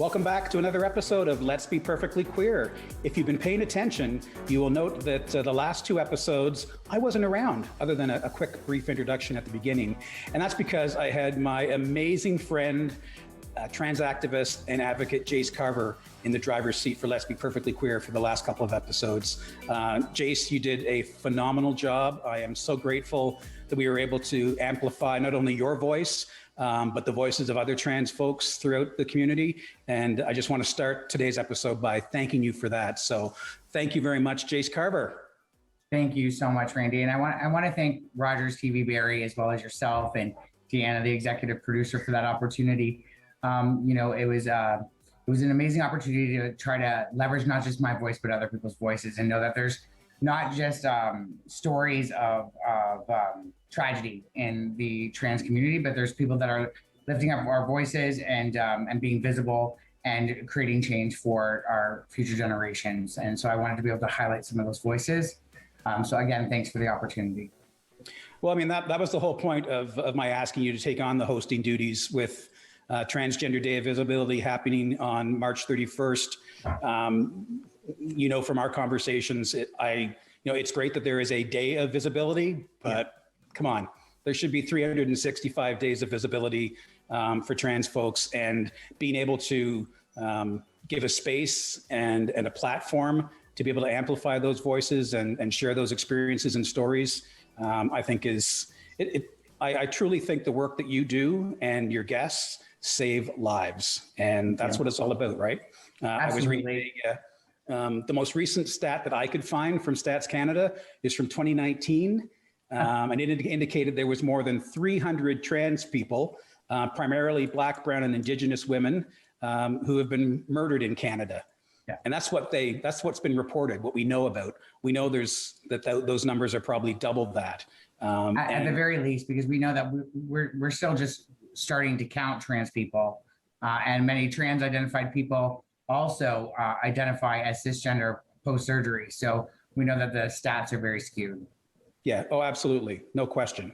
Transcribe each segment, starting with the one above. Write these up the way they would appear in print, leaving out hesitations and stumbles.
Welcome back to another episode of Let's Be Perfectly Queer. If you've been paying attention, you will note that the last two episodes, I wasn't around, other than a quick, brief introduction at the beginning. And that's because I had my amazing friend, trans activist and advocate Jayce Carver in the driver's seat for Let's Be Perfectly Queer for the last couple of episodes. Jayce, you did a phenomenal job. I am so grateful that we were able to amplify not only your voice, but the voices of other trans folks throughout the community. And I just want to start today's episode by thanking you for that. So thank you very much, Jayce Carver. Thank you so much, Randy. And I want to thank Rogers TV Barry, as well as yourself and Deanna, the executive producer, for that opportunity. It was an amazing opportunity to try to leverage not just my voice, but other people's voices, and know that there's not just stories of tragedy in the trans community, but there's people that are lifting up our voices and being visible and creating change for our future generations. And so I wanted to be able to highlight some of those voices. So again, thanks for the opportunity. Well, I mean, that was the whole point of my asking you to take on the hosting duties with Transgender Day of Visibility happening on March 31st. From our conversations, it's great that there is a day of visibility, but come on, there should be 365 days of visibility for trans folks, and being able to give a space and a platform to be able to amplify those voices and share those experiences and stories, I think I truly think the work that you do and your guests save lives. And that's what it's all about, right? I was reading the most recent stat that I could find from Stats Canada is from 2019. And it indicated there was more than 300 trans people, primarily Black, Brown, and Indigenous women, who have been murdered in Canada. Yeah. And that's what's been reported, what we know about. We know those numbers are probably double that. At the very least, because we know that we're still just starting to count trans people, and many trans identified people also identify as cisgender post-surgery. So we know that the stats are very skewed. Yeah. Oh, absolutely. No question.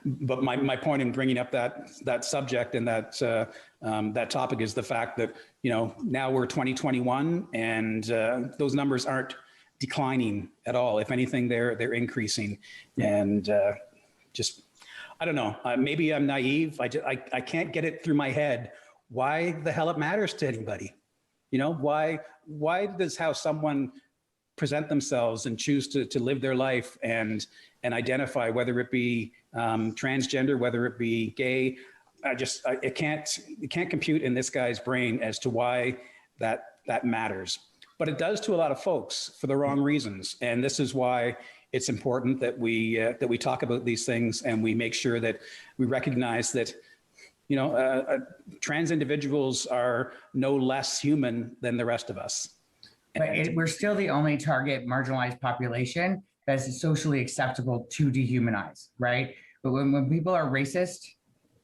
But my point in bringing up that subject and that topic is the fact that, now we're 2021 and those numbers aren't declining at all. If anything, they're increasing. And I don't know, maybe I'm naive. I can't get it through my head why the hell it matters to anybody. Why does how someone present themselves and choose to live their life and identify, whether it be transgender, whether it be gay, it can't compute in this guy's brain as to why that matters. But it does to a lot of folks for the wrong reasons. And this is why it's important that we talk about these things, and we make sure that we recognize that trans individuals are no less human than the rest of us. But we're still the only target marginalized population that's socially acceptable to dehumanize, right? But when people are racist,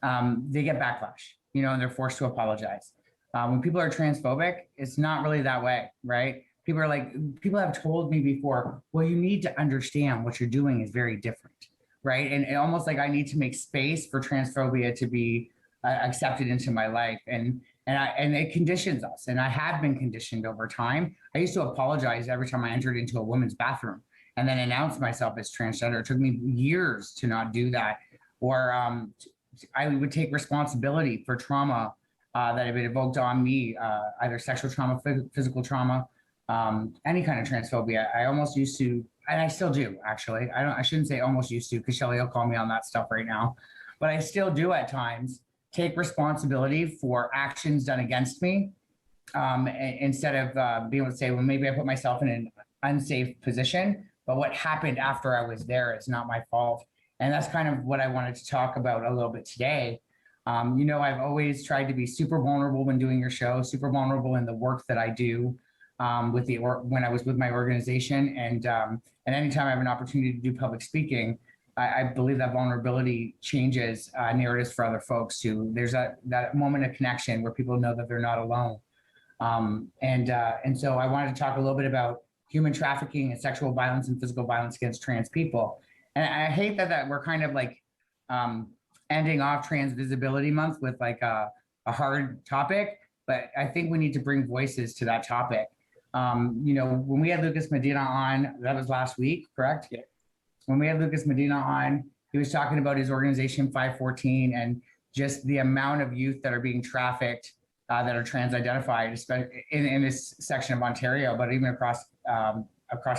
they get backlash, and they're forced to apologize. When people are transphobic, it's not really that way, right? People have told me before, well, you need to understand what you're doing is very different, right? And almost like I need to make space for transphobia to be accepted into my life. And it conditions us. And I have been conditioned over time. I used to apologize every time I entered into a women's bathroom and then announce myself as transgender. It took me years to not do that. Or I would take responsibility for trauma that had been evoked on me, either sexual trauma, physical trauma, any kind of transphobia. I almost used to, and I still do, actually. I shouldn't say almost used to, because Shelly will call me on that stuff right now. But I still do at times take responsibility for actions done against me, instead of being able to say, well, maybe I put myself in an unsafe position, but what happened after I was there is not my fault. And that's kind of what I wanted to talk about a little bit today. I've always tried to be super vulnerable when doing your show, super vulnerable in the work that I do when I was with my organization. And anytime I have an opportunity to do public speaking, I believe that vulnerability changes narratives for other folks too. There's that moment of connection where people know that they're not alone. And so I wanted to talk a little bit about human trafficking and sexual violence and physical violence against trans people. And I hate that we're kind of like ending off Trans Visibility Month with like a hard topic, but I think we need to bring voices to that topic. You know, when we had Lucas Medina on, that was last week, correct? Yeah. When we had Lucas Medina on, he was talking about his organization 514 and just the amount of youth that are being trafficked that are trans-identified, especially in this section of Ontario, but even across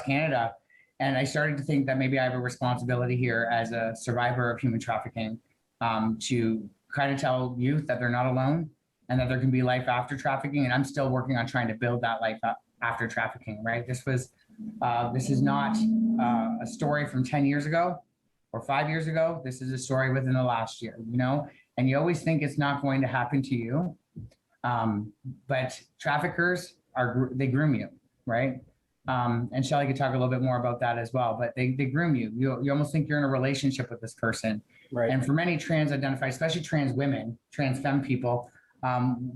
Canada. And I started to think that maybe I have a responsibility here as a survivor of human trafficking to kind of tell youth that they're not alone and that there can be life after trafficking. And I'm still working on trying to build that life after trafficking, right? This is not a story from 10 years ago or 5 years ago. This is a story within the last year, you know, and you always think it's not going to happen to you. But traffickers they groom you, right? And Shelly could talk a little bit more about that as well, but they groom you. You almost think you're in a relationship with this person. Right. And for many trans-identified, especially trans women, trans femme people,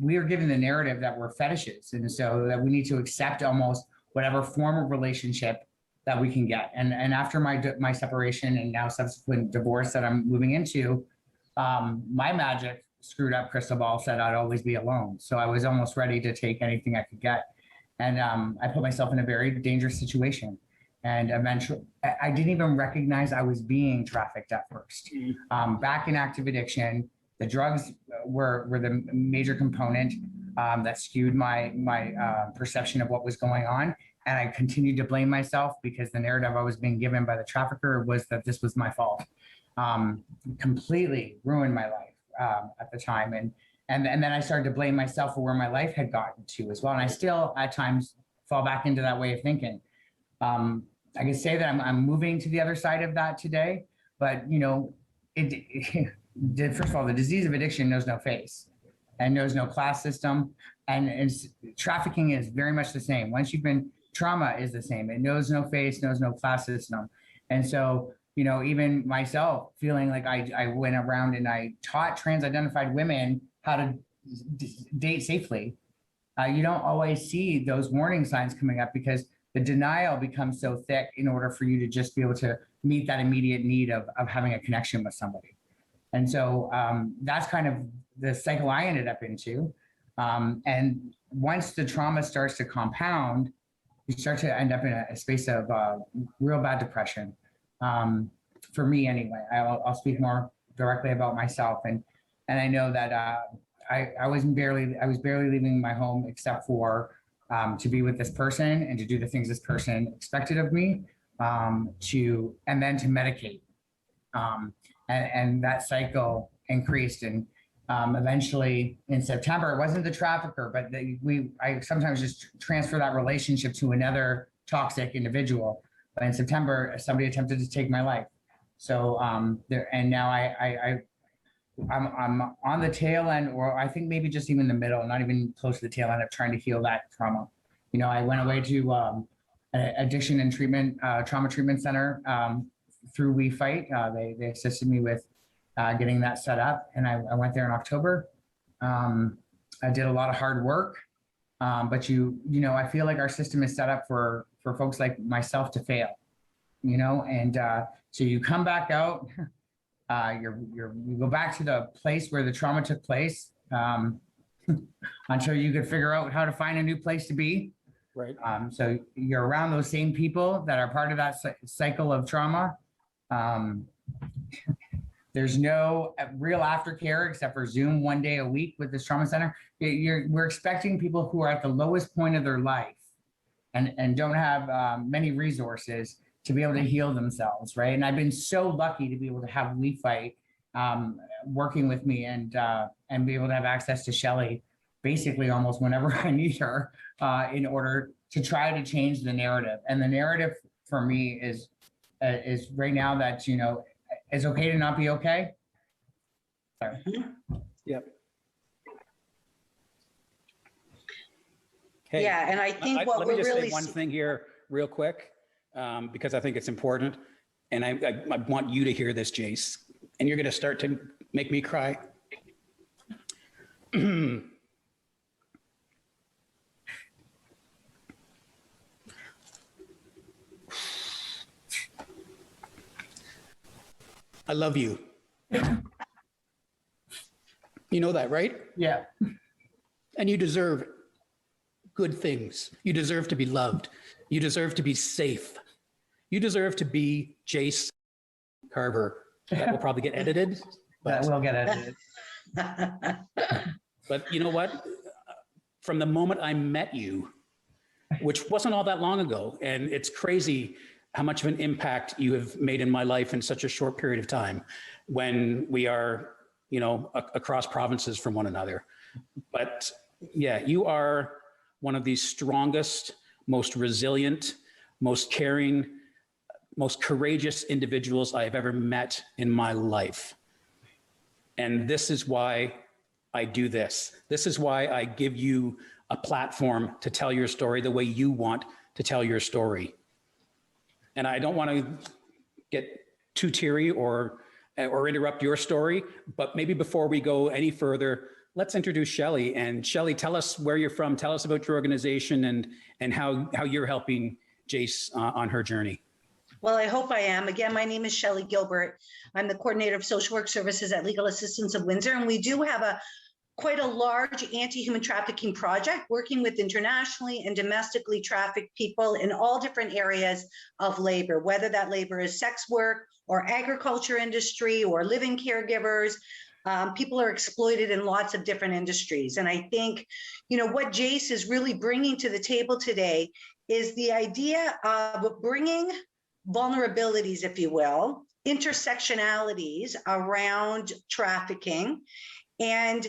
we are given the narrative that we're fetishes. And so that we need to accept almost whatever form of relationship that we can get. And after my separation and now subsequent divorce that I'm moving into, my magic screwed up crystal ball said I'd always be alone. So I was almost ready to take anything I could get. And I put myself in a very dangerous situation. And eventually, I didn't even recognize I was being trafficked at first. Back in active addiction, the drugs were the major component that skewed my perception of what was going on. And I continued to blame myself because the narrative I was being given by the trafficker was that this was my fault. Completely ruined my life at the time. And then I started to blame myself for where my life had gotten to as well. And I still at times fall back into that way of thinking. I can say that I'm moving to the other side of that today, but you know, first of all, the disease of addiction knows no face and knows no class system. And trafficking is very much the same. Once you've been, trauma is the same. It knows no face, knows no class system. And so, you know, even myself feeling like I went around and I taught trans-identified women how to date safely. You don't always see those warning signs coming up because the denial becomes so thick in order for you to just be able to meet that immediate need of having a connection with somebody. And so that's kind of the cycle I ended up into. And once the trauma starts to compound, you start to end up in a space of real bad depression. For me anyway, I'll speak more directly about myself. And I know that I was barely leaving my home except for to be with this person and to do the things this person expected of me, and then to medicate. And that cycle increased. And eventually in September, it wasn't the trafficker, but I sometimes just transfer that relationship to another toxic individual. But in September, somebody attempted to take my life. So and now I'm on the tail end, or I think maybe just even the middle, not even close to the tail end of trying to heal that trauma. You know, I went away to an addiction and treatment, trauma treatment center through We Fight. They assisted me with getting that set up. And I went there in October. I did a lot of hard work, but you know, I feel like our system is set up for folks like myself to fail, you know, and so you come back out, you go back to the place where the trauma took place until you could figure out how to find a new place to be. Right. So you're around those same people that are part of that cycle of trauma. There's no real aftercare except for Zoom 1 day a week with this trauma center. We're expecting people who are at the lowest point of their life and don't have many resources to be able to heal themselves, right? And I've been so lucky to be able to have We Fight working with me and be able to have access to Shelly basically almost whenever I need her in order to try to change the narrative. And the narrative for me is right now that, you know, it's okay to not be okay. Sorry. Yep. Hey, Yeah, and I think what let me we're just really say one thing here real quick, because I think it's important. And I want you to hear this, Jayce, and you're going to start to make me cry. I love you. You know that, right? Yeah. And you deserve good things. You deserve to be loved. You deserve to be safe. You deserve to be Jayce Carver. That will probably get edited. That will get edited. But you know what? From the moment I met you, which wasn't all that long ago, and it's crazy how much of an impact you have made in my life in such a short period of time when we are, you know, across provinces from one another. But yeah, you are one of the strongest, most resilient, most caring, most courageous individuals I have ever met in my life. And this is why I do this. This is why I give you a platform to tell your story the way you want to tell your story. And I don't want to get too teary or interrupt your story, but maybe before we go any further, let's introduce Shelly. And Shelly, tell us where you're from. Tell us about your organization and how you're helping Jayce on her journey. Well, I hope I am. Again, my name is Shelly Gilbert. I'm the coordinator of social work services at Legal Assistance of Windsor, and we do have quite a large anti-human trafficking project working with internationally and domestically trafficked people in all different areas of labor, whether that labor is sex work or agriculture industry or living caregivers. People are exploited in lots of different industries. And I think, you know, what Jayce is really bringing to the table today is the idea of bringing vulnerabilities, if you will, intersectionalities around trafficking, and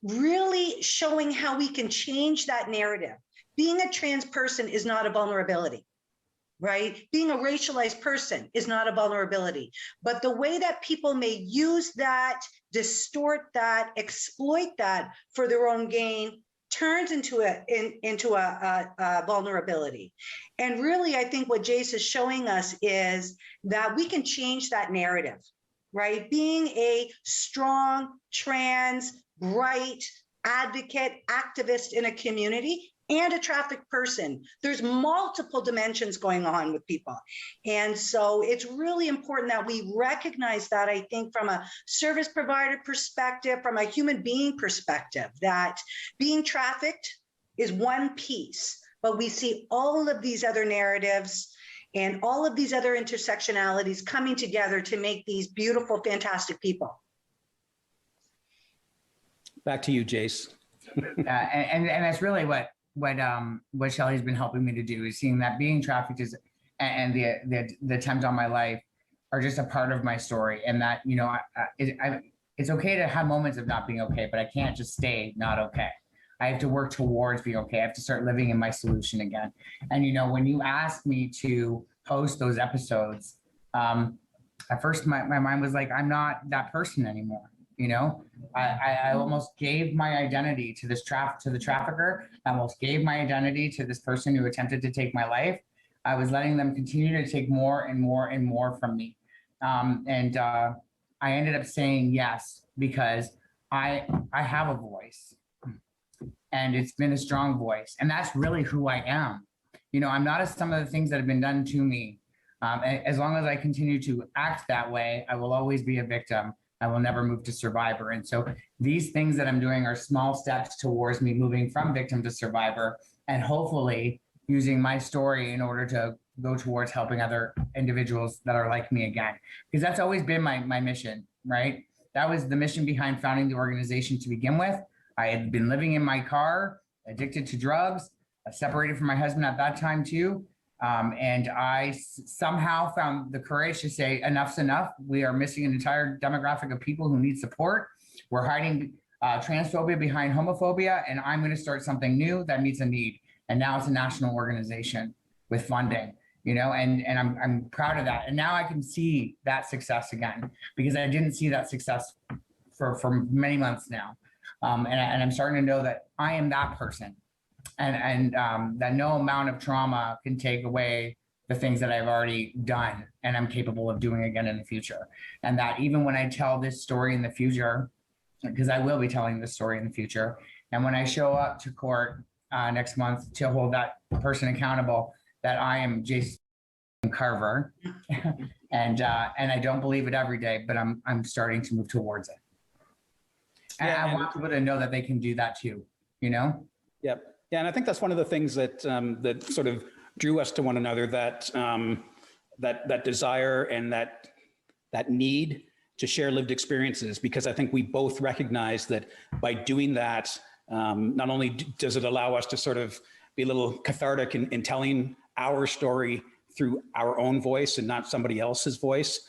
really showing how we can change that narrative. Being a trans person is not a vulnerability, right? Being a racialized person is not a vulnerability. But the way that people may use that, distort that, exploit that for their own gain turns into a vulnerability. And really, I think what Jayce is showing us is that we can change that narrative, right? Being a strong, trans, bright advocate, activist in a community and a trafficked person. There's multiple dimensions going on with people. And so it's really important that we recognize that, I think, from a service provider perspective, from a human being perspective, that being trafficked is one piece, but we see all of these other narratives and all of these other intersectionalities coming together to make these beautiful, fantastic people. Back to you, Jayce. And that's really what Shelly's been helping me to do, is seeing that being trafficked is, and the attempt on my life are just a part of my story, and that, you know, it's okay to have moments of not being okay, but I can't just stay not okay. I have to work towards being okay. I have to start living in my solution again. And, you know, when you asked me to host those episodes, at first my mind was like, I'm not that person anymore. You know, I almost gave my identity to the trafficker. I almost gave my identity to this person who attempted to take my life. I was letting them continue to take more and more and more from me. I ended up saying yes, because I have a voice, and it's been a strong voice. And that's really who I am. You know, I'm not as some of the things that have been done to me. As long as I continue to act that way, I will always be a victim. I will never move to survivor. And so these things that I'm doing are small steps towards me moving from victim to survivor, and hopefully using my story in order to go towards helping other individuals that are like me again. Because that's always been my mission, right? That was the mission behind founding the organization to begin with. I had been living in my car, addicted to drugs, separated from my husband at that time too. And I somehow found the courage to say, enough's enough. We are missing an entire demographic of people who need support. We're hiding transphobia behind homophobia, and I'm going to start something new that meets a need. And now it's a national organization with funding, you know, and I'm proud of that. And now I can see that success again, because I didn't see that success for many months now. And I'm starting to know that I am that person. And that no amount of trauma can take away the things that I've already done and I'm capable of doing again in the future. And that even when I tell this story in the future, because I will be telling this story in the future, and when I show up to court next month to hold that person accountable, that I am Jayce Carver, and I don't believe it every day, but I'm starting to move towards it. And I want people to know that they can do that too. you know? Yep. Yeah, and I think that's one of the things that that sort of drew us to one another, that that desire and that need to share lived experiences, because I think we both recognize that by doing that, not only does it allow us to sort of be a little cathartic in telling our story through our own voice and not somebody else's voice,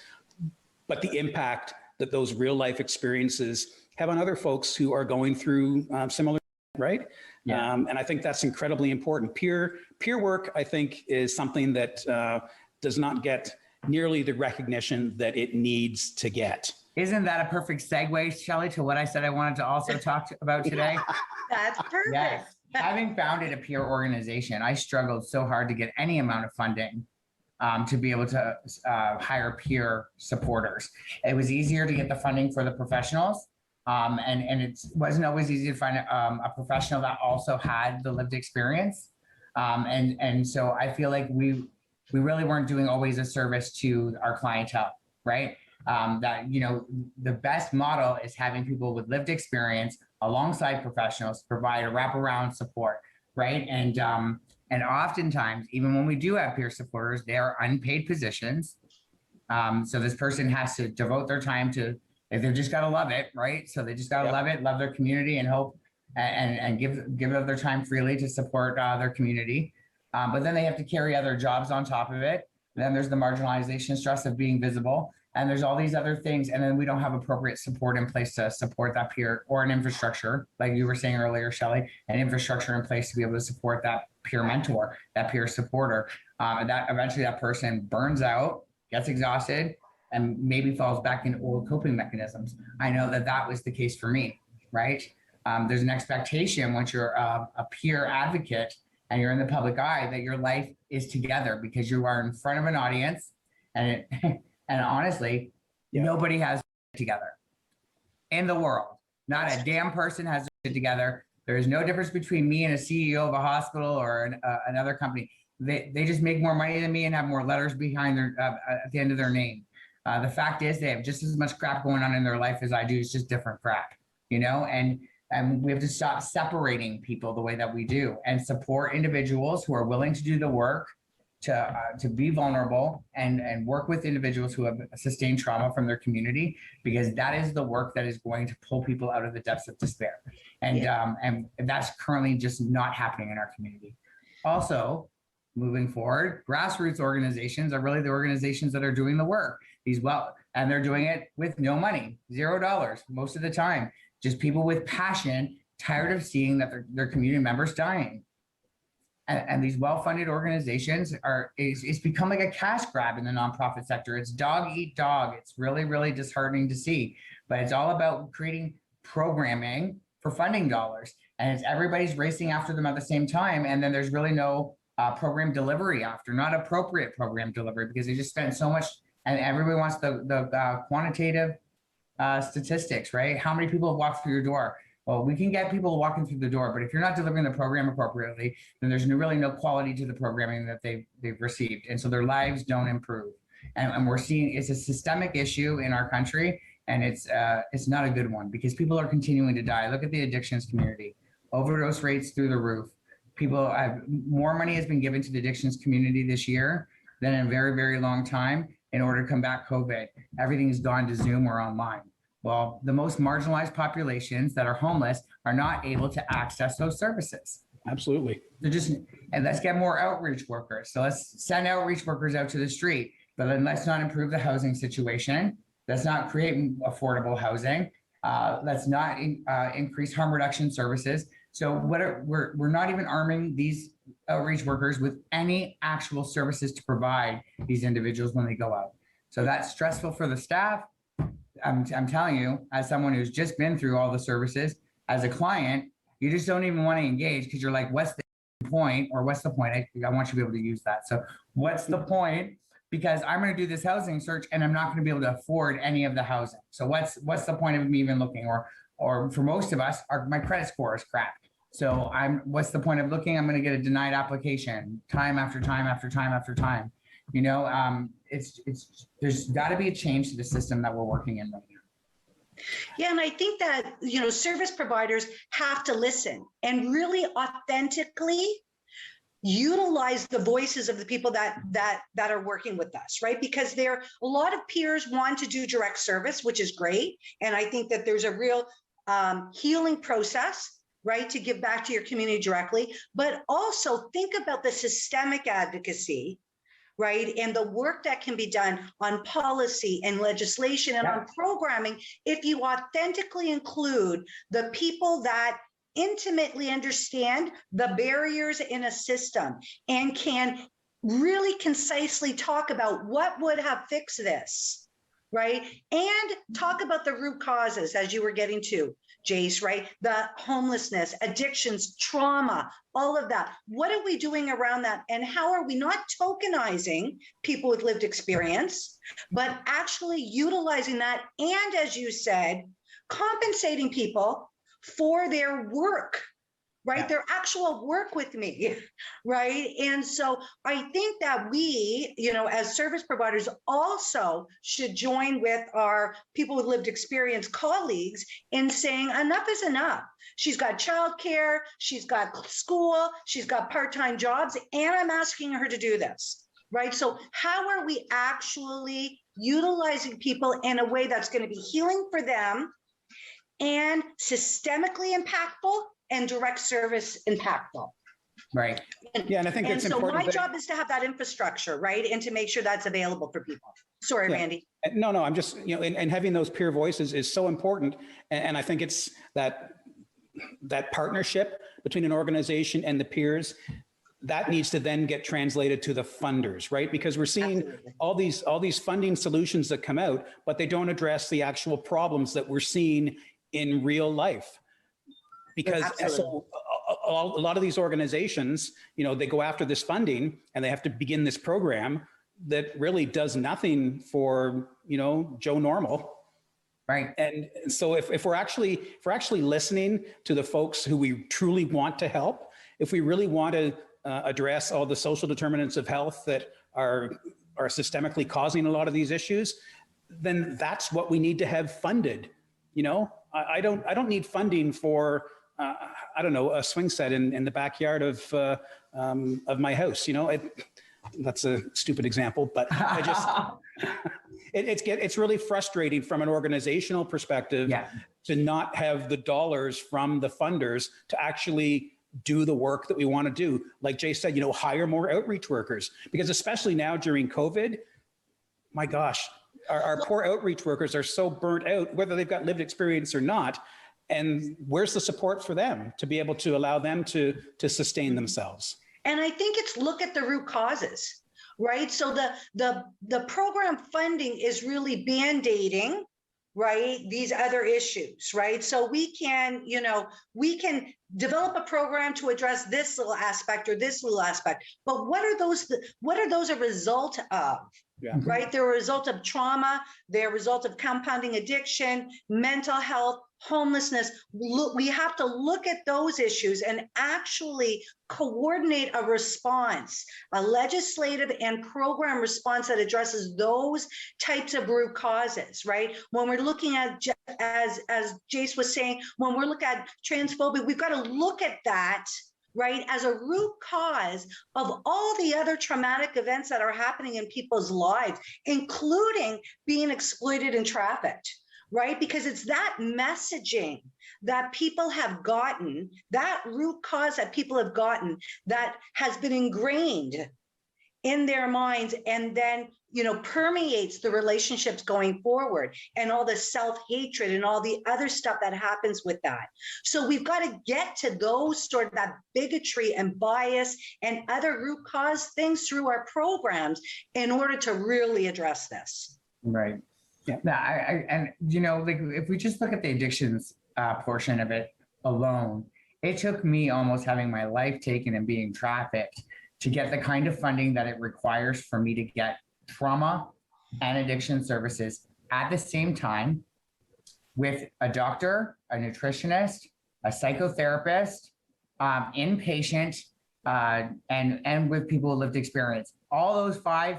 but the impact that those real life experiences have on other folks who are going through similar, right? Yeah. And I think that's incredibly important. Peer work, I think, is something that does not get nearly the recognition that it needs to get. Isn't that a perfect segue, Shelly, to what I said I wanted to also talk about today? That's perfect. Yes. Having founded a peer organization, I struggled so hard to get any amount of funding to be able to hire peer supporters. It was easier to get the funding for the professionals, and it wasn't always easy to find a professional that also had the lived experience. And so I feel like we really weren't doing always a service to our clientele, right? That, you know, the best model is having people with lived experience alongside professionals provide a wraparound support, right? And oftentimes, even when we do have peer supporters, they are unpaid positions. So this person has to devote their time to, they've just got to love it, right? So they just got to love it, love their community, and hope and give of their time freely to support their community. But then they have to carry other jobs on top of it. And then there's the marginalization stress of being visible. And there's all these other things. And then we don't have appropriate support in place to support that peer, or an infrastructure, like you were saying earlier, Shelly, an infrastructure in place to be able to support that peer mentor, that peer supporter. And that eventually that person burns out, gets exhausted, and maybe falls back into old coping mechanisms. I know that that was the case for me, right? There's an expectation once you're a peer advocate and you're in the public eye that your life is together because you are in front of an audience, and and honestly, nobody has it together in the world. Not a damn person has it together. There is no difference between me and a CEO of a hospital or another company. They just make more money than me and have more letters behind their at the end of their name. The fact is, they have just as much crap going on in their life as I do. It's just different crap, you know. And we have to stop separating people the way that we do, and support individuals who are willing to do the work, to be vulnerable, and work with individuals who have sustained trauma from their community, because that is the work that is going to pull people out of the depths of despair. And that's currently just not happening in our community. Also, moving forward, grassroots organizations are really the organizations that are doing the work. And they're doing it with no money, $0 most of the time. Just people with passion, tired of seeing that their community members dying. And these well-funded organizations it's become like a cash grab in the nonprofit sector. It's dog eat dog. It's really, really disheartening to see, but it's all about creating programming for funding dollars. And it's everybody's racing after them at the same time. And then there's really no program delivery after, not appropriate program delivery, because they just spent so much, and everybody wants the quantitative statistics, right? How many people have walked through your door? Well, we can get people walking through the door, but if you're not delivering the program appropriately, then there's really no quality to the programming that they've received. And so their lives don't improve. And we're seeing it's a systemic issue in our country, and it's not a good one, because people are continuing to die. Look at the addictions community, overdose rates through the roof. More money has been given to the addictions community this year than in a very, very long time in order to combat COVID. Everything's gone to Zoom or online. Well, the most marginalized populations that are homeless are not able to access those services. Absolutely. And let's get more outreach workers. So let's send outreach workers out to the street, but then let's not improve the housing situation. Let's not create affordable housing. Let's not increase harm reduction services. So we're not even arming these outreach workers with any actual services to provide these individuals when they go out. So that's stressful for the staff. I'm telling you, as someone who's just been through all the services, as a client, you just don't even want to engage, because you're like, what's the point? Or what's the point? I want you to be able to use that. So what's the point? Because I'm going to do this housing search and I'm not going to be able to afford any of the housing. So what's the point of me even looking? Or for most of us, my credit score is crap. So what's the point of looking? I'm going to get a denied application time after time after time after time. You know, there's got to be a change to the system that we're working in right now. Yeah, and I think that, service providers have to listen and really authentically utilize the voices of the people that are working with us, right? Because a lot of peers want to do direct service, which is great. And I think that there's a real healing process, right, to give back to your community directly, but also think about the systemic advocacy, right, and the work that can be done on policy and legislation and on programming if you authentically include the people that intimately understand the barriers in a system and can really concisely talk about what would have fixed this, right? And talk about the root causes, as you were getting to, Jayce, right? The homelessness, addictions, trauma, all of that. What are we doing around that? And how are we not tokenizing people with lived experience, but actually utilizing that? And as you said, compensating people for their work, right? Their actual work with me, right? And so I think that we, as service providers also should join with our people with lived experience colleagues in saying enough is enough. She's got childcare, she's got school, she's got part-time jobs, and I'm asking her to do this, right? So how are we actually utilizing people in a way that's going to be healing for them and systemically impactful and direct service impactful? Right. Yeah, and I think it's important. So my job is to have that infrastructure, right? And to make sure that's available for people. Sorry, Randy. No, I'm just, and having those peer voices is so important. And I think it's that partnership between an organization and the peers that needs to then get translated to the funders, right? Because we're seeing all these funding solutions that come out, but they don't address the actual problems that we're seeing in real life. Because so a lot of these organizations, they go after this funding and they have to begin this program that really does nothing for, Joe Normal. Right. And so if we're actually listening to the folks who we truly want to help, if we really want to address all the social determinants of health that are systemically causing a lot of these issues, then that's what we need to have funded. I don't need funding for I don't know, a swing set in the backyard of my house. That's a stupid example, but I just it's really frustrating from an organizational perspective to not have the dollars from the funders to actually do the work that we want to do. Like Jay said, hire more outreach workers, because especially now during COVID, my gosh, our poor outreach workers are so burnt out, whether they've got lived experience or not. And where's the support for them to be able to allow them to sustain themselves? And I think it's look at the root causes, right? So the program funding is really band-aiding, right, these other issues, right? So we can develop a program to address this little aspect or this little aspect, but what are those a result of? Yeah. Right? They're a result of trauma, they're a result of compounding addiction, mental health, homelessness. We have to look at those issues and actually coordinate a response, a legislative and program response that addresses those types of root causes, right? When we're looking at, as Jayce was saying, when we're looking at transphobia, we've got to look at that, right, as a root cause of all the other traumatic events that are happening in people's lives, including being exploited and trafficked, right? Because it's that messaging that people have gotten, that root cause that people have gotten, that has been ingrained in their minds and then, permeates the relationships going forward, and all the self-hatred and all the other stuff that happens with that. So we've got to get to those sort of that bigotry and bias and other root cause things through our programs in order to really address this. Right. Yeah. If we just look at the addictions portion of it alone, it took me almost having my life taken and being trafficked to get the kind of funding that it requires for me to get trauma and addiction services at the same time with a doctor, a nutritionist, a psychotherapist, inpatient, and with people with lived experience. All those five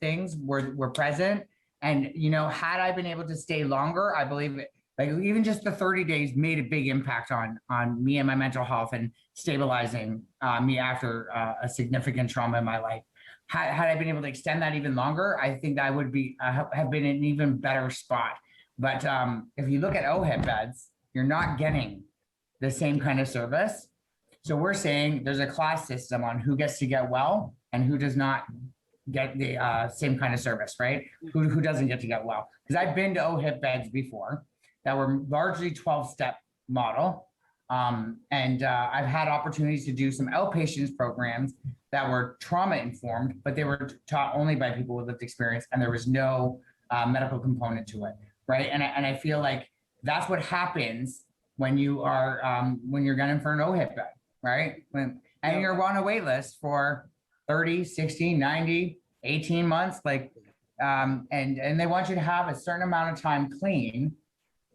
things were present. And, had I been able to stay longer, I believe Like even just the 30 days made a big impact on me and my mental health and stabilizing me after a significant trauma in my life. Had I been able to extend that even longer, I think I would be have been in an even better spot. But if you look at OHIP beds, you're not getting the same kind of service. So we're saying there's a class system on who gets to get well and who does not get the same kind of service, right? Who doesn't get to get well? Because I've been to OHIP beds before that were largely 12-step model. And I've had opportunities to do some outpatients programs that were trauma informed, but they were taught only by people with lived experience, and there was no medical component to it, right? And I feel like that's what happens when you are when you're gunning for an OHIP bed, right? And you're on a wait list for 30, 60, 90, 18 months, like, and they want you to have a certain amount of time clean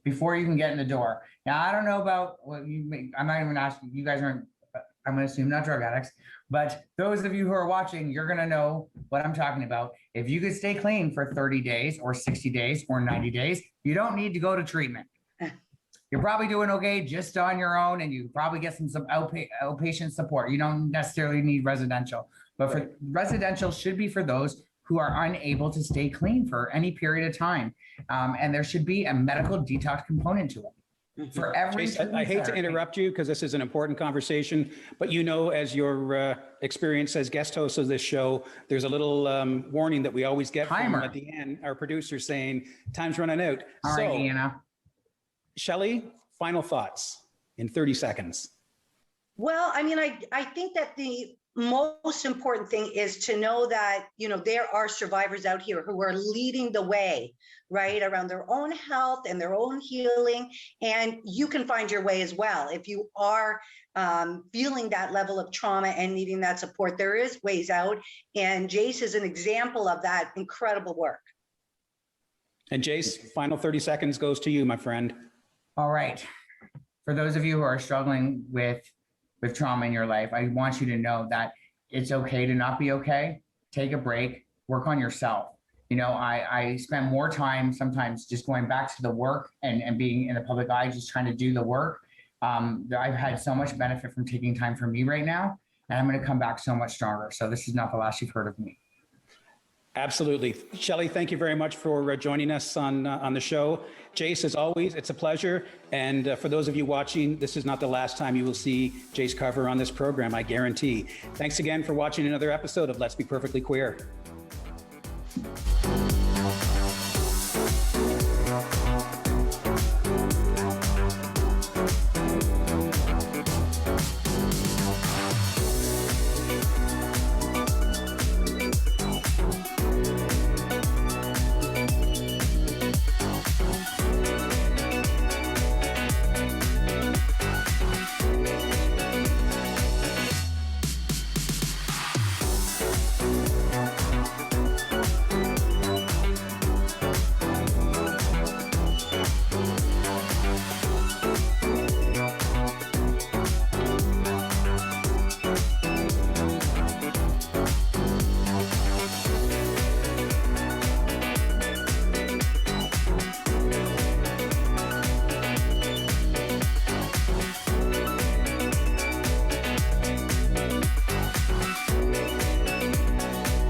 before you can get in the door. Now, I don't know about what I'm not even asking, you guys aren't, I'm gonna assume not drug addicts, but those of you who are watching, you're gonna know what I'm talking about. If you could stay clean for 30 days or 60 days or 90 days, you don't need to go to treatment. You're probably doing okay just on your own, and you probably get some outpatient support. You don't necessarily need residential, but for residential should be for those who are unable to stay clean for any period of time. And there should be a medical detox component to it. For every Jayce, I hate to interrupt you because this is an important conversation, but you know, as your experience as guest host of this show, there's a little warning that we always get from at the end, our producer saying, time's running out. All right, Anna. Shelly, final thoughts in 30 seconds. Well, I mean, I think that the most important thing is to know that, you know, there are survivors out here who are leading the way, right, around their own health and their own healing. And you can find your way as well. If you are feeling that level of trauma and needing that support, there is ways out. And Jayce is an example of that incredible work. And Jayce, final 30 seconds goes to you, my friend. All right. For those of you who are struggling with trauma in your life, I want you to know that it's okay to not be okay. Take a break, work on yourself. You know, I spend more time sometimes just going back to the work and being in the public eye, just trying to do the work. I've had so much benefit from taking time for me right now, and I'm going to come back so much stronger. So this is not the last you've heard of me. Absolutely. Shelly, thank you very much for joining us on the show. Jayce, as always, it's a pleasure. And for those of you watching, this is not the last time you will see Jayce Carver on this program, I guarantee. Thanks again for watching another episode of Let's Be Perfectly Queer.